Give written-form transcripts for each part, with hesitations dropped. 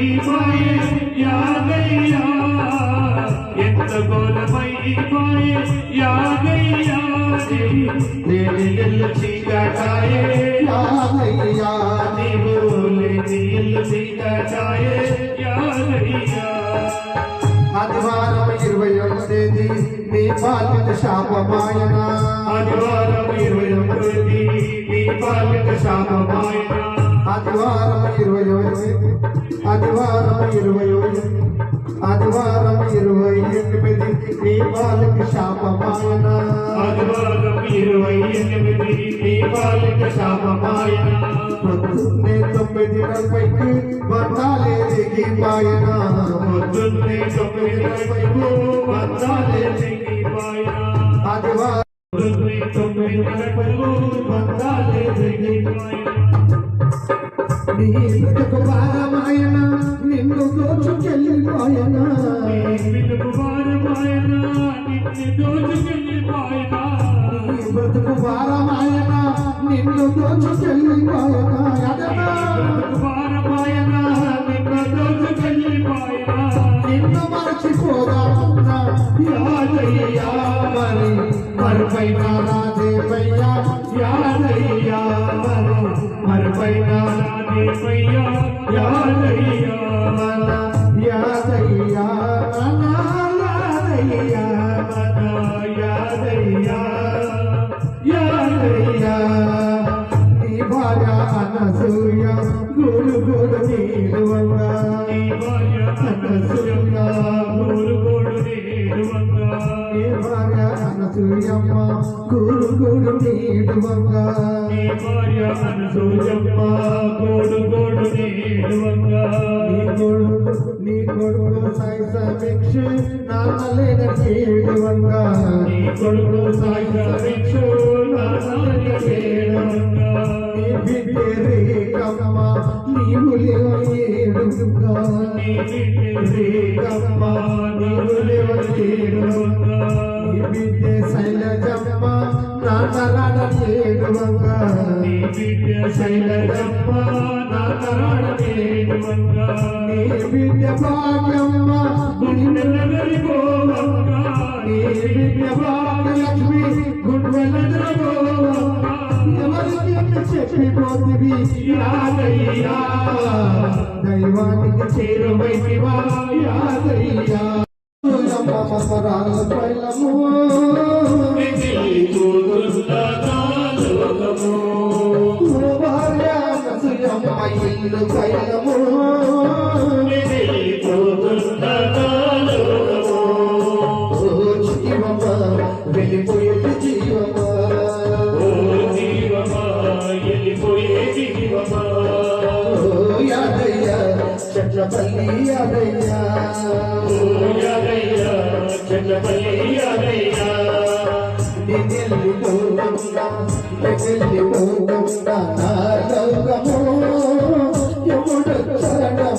ఘోరమైపోయే యాగయ్యా ఎంత ఘోరమైపోయే యాగయ్యా ఇల్లు చీకటాయే యాగయ్యా నీవు లేని ఇల్లు చీకటాయే యాగయ్యా ఆదివారం 21వ తేదీ మీ పాలిట శాపమాయన ఆదివారం 21వ తేదీ మీ పాలిట శాపమాయన ఆదివారం 28 మీ పాలిట శాపమాయన ఆదివారం 28 మీ పాలిట శాపమాయన పొద్దున్నే 9:30కి బంధాలే దిగిపాయన పొద్దున్నే 9:30కు బంధాలే దిగిపాయన ఆదివారం 9:30కు బంధాలే దిగిపాయన నీ బ్రతుకు భారమాయన నిన్ను దోచుకెళ్ళిపోయన నీ బ్రతుకు భారమాయన నిన్ను దోచుకెళ్ళిపోయన నీ బ్రతుకు భారమాయన నిన్ను దోచుకెళ్ళిపోయన భారమాయన నిన్ను దోచుకెళ్ళిపోయన నిన్ను మరచిపోదామన్నా యాదయ్యా మరి మరుపైన రాదేవయ్యా యాదయ్యా మరుపైన రాదేవయ్యా యాదయ్యా మన యాదయ్యా మన యాదయ్యా మన యాదయ్యా యాదయ్యా నీ భార్య అనసూయ గురు గురు నీడువంగా నీ భార్య అనసూయ గురు గురు నీడువంగా నీ భార్య అనసూయమ్మ గురు గురు నీడువంగా నీ భార్య అనసూయమ్మ గురు గురు నీడువంగా నీ కొడుకు సాయి సమీక్ష నాన్నలేన చేడువంగా నీ కొడుకు సాయి సమీక్ష నాన్నలేన చేడువంగా నీ బిడ్డే రేఖమ్మ నీవు లేవలేడుగా నీ బిడ్డే రేఖమ్మ నీవు లేవలేడుగా నీ బిడ్డే శైలజమ్మ నాన్నలాడ చేడువంగా నీ బిడ్డే శైలజమ్మ నాన్నలాడ చేడువంగా నీ బిడ్డ భాగ్యమ్మ గుండెలగరిపోవంగా నీ బిడ్డ భాగ్యలక్ష్మి గుండెలగరిపోవంగా ఎవరికి చెప్పిపోతివి యాదయ్యా దైవానికి చేరువైతివా యాదయ్యా మమరాల పైలము భార్య నసుయమ్మ ఇల్లు పైలము జీవమ్మ వెళ్ళిపోయేది జీవమ్మ యాదయ్య చెట్లపల్లి యాదయ్య వెళ్ళిపోకుండా నా లోకము యముడు శరణం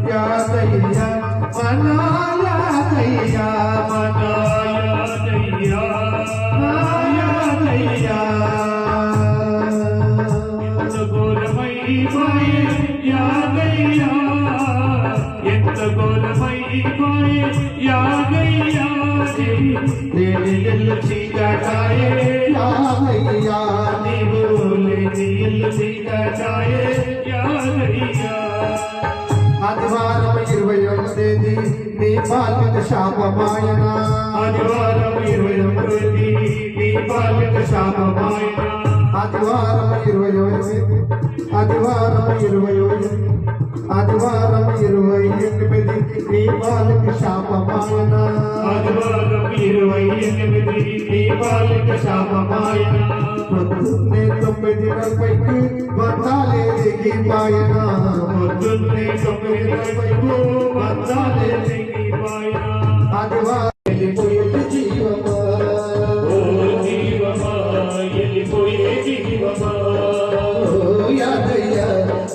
యాదయ్య మన యాదయ్య మన యాదయ్య యాదయ్య ఎంత ఘోరమైపోయే యాదయ్యా ఎంత ఘోరమైపోయే యాదయ్యా ఇల్లు చీకటాయే యాదయ్య నీవు లేని ఇల్లు చీకటాయే యాదయ్యా ఆదివారం 21వ తేదీ మీ పాలిట శాపమాయన ఆదివారం 21వ తేదీ మీ పాలిట శాపమాయన ఆదివారం 21 ఆదివారం 28 నీ బాలకి శాపమాయన ఆదివారం 28 దీపాలిక శాపమాయన పొద్దున్నే 9:40కి బంధాలే దిగిపాయన పొద్దున్నే 9:30 వందాలే దిగిపాయన ఆదివారం వెళ్ళిపోయేది జీవమా ఓ జీవమా వెళ్ళిపోయే జీవమా యాదయ్య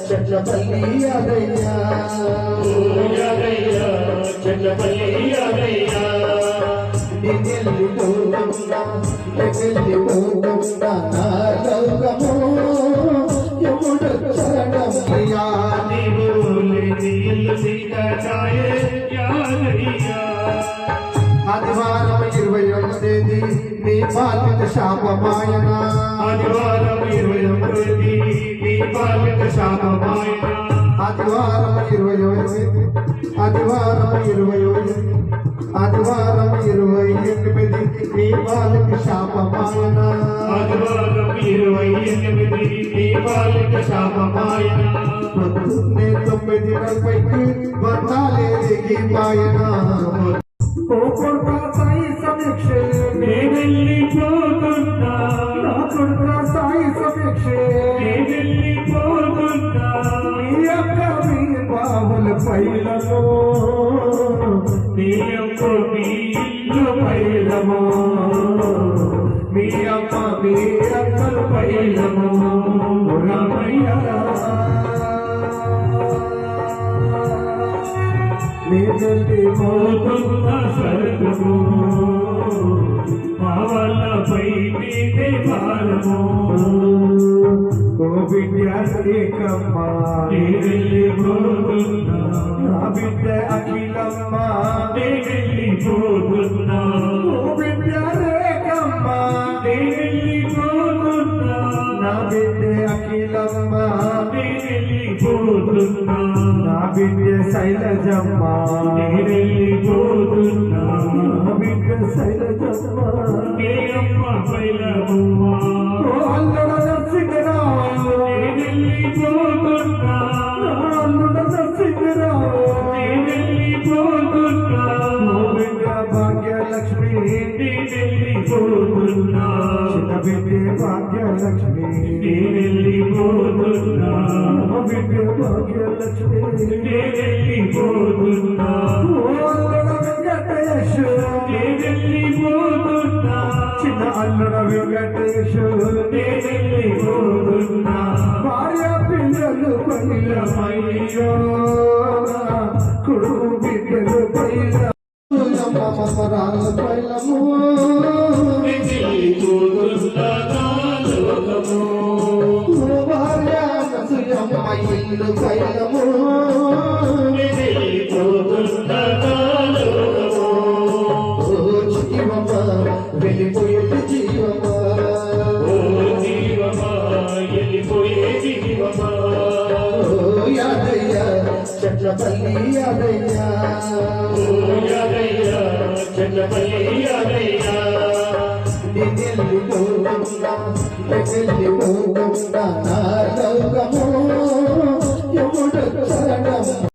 చెట్లపల్లి యాదయ్య ఓ యాదయ్య చెట్లపల్లి యాదయ్య వెళ్ళిపోతున్నా నా లోకము ఎప్పుడు చరణమయ్యా నీవు లేని ఇల్లు చీకటాయే యాదయ్య ఆదివారం 21 నీ బాలిక శాపమాయన ఆదివారం 21 దీపాలిక శాపమాయన ఆదివారం 28 నీ బాలిక శాపమాయన ఆదివారం 28 దీపాలిక శాపమాయన పొద్దున్నే 9:40కి బంధాలే దిగిపాయన ఓ కొడుక సాయి సమీక్షే నేనెళ్ళిపోతున్నా నా కొడుక సాయి సమీక్షే నేనెళ్ళిపోతున్నా నీ అక్క మీ బాబుల పైలలో నీ అమ్మ మీ ఇల్లు పైలము మీ అమ్మ మీ అక్కలు పైలము రామయ్య పోతున్న స్వర్గము మా వల్లపై నీదే భారము విద్యాశ్రీకమ్మ నేనెళ్ళిపోతున్నా నా బిడ్డ అఖిలమ్మ నేనెళ్ళిపోతున్నా విద్యారేఖమ్మ నేనెళ్ళిపోతున్నా నా బిడ్డ అఖిలమ్మ నేనెళ్ళిపోతున్నా నా బిడ్డ శైలజమ్మ నేనెళ్ళిపోతున్నా నా బిడ్డ శైలజమ్మ నీ అమ్మ పైలమ్మ ఓ అల్లుడ నరసింహరావు నేనెళ్ళిపోతున్నా అల్లుడ నరసింహరావు నేనెళ్ళిపోతున్నా ఓ బిడ్డ భాగ్యలక్ష్మి నేనెళ్ళిపోతున్నా చిన్న బిడ్డ భాగ్యలక్ష్మి నేనెళ్ళిపోతున్నా ఓ బిడ్డ భాగ్యలక్ష్మి నేనెళ్ళిపోతున్నా ఓ అల్లుడ వెంకటేశ్ నేనెళ్ళిపోతున్నా చిన్న అల్లుడ వెంకటేశ్ నేనెళ్ళిపోతున్నా భార్య పిల్లలు పైలమయ్యో కొడుకు బిడ్డలు పైలమ్మ మమరాల పైలము నేనెళ్ళిపోతున్నా నా లోకము భార్య నసుయమ్మ ఇల్లు పైలము నేనెళ్ళిపోతున్నా నా లోకము ఓ జీవమ్మ వెళ్ళిపోయేది జీవమ్మ ఓ జీవమా వెళ్ళిపోయే జీవమా ఓ యాదయ్య చెట్లపల్లి యాదయ్య ఓ యాదయ్య చెట్లపల్లి యాదయ్య వెళ్ళిపోతున్నా నా లోకము ఎప్పుడు చరణం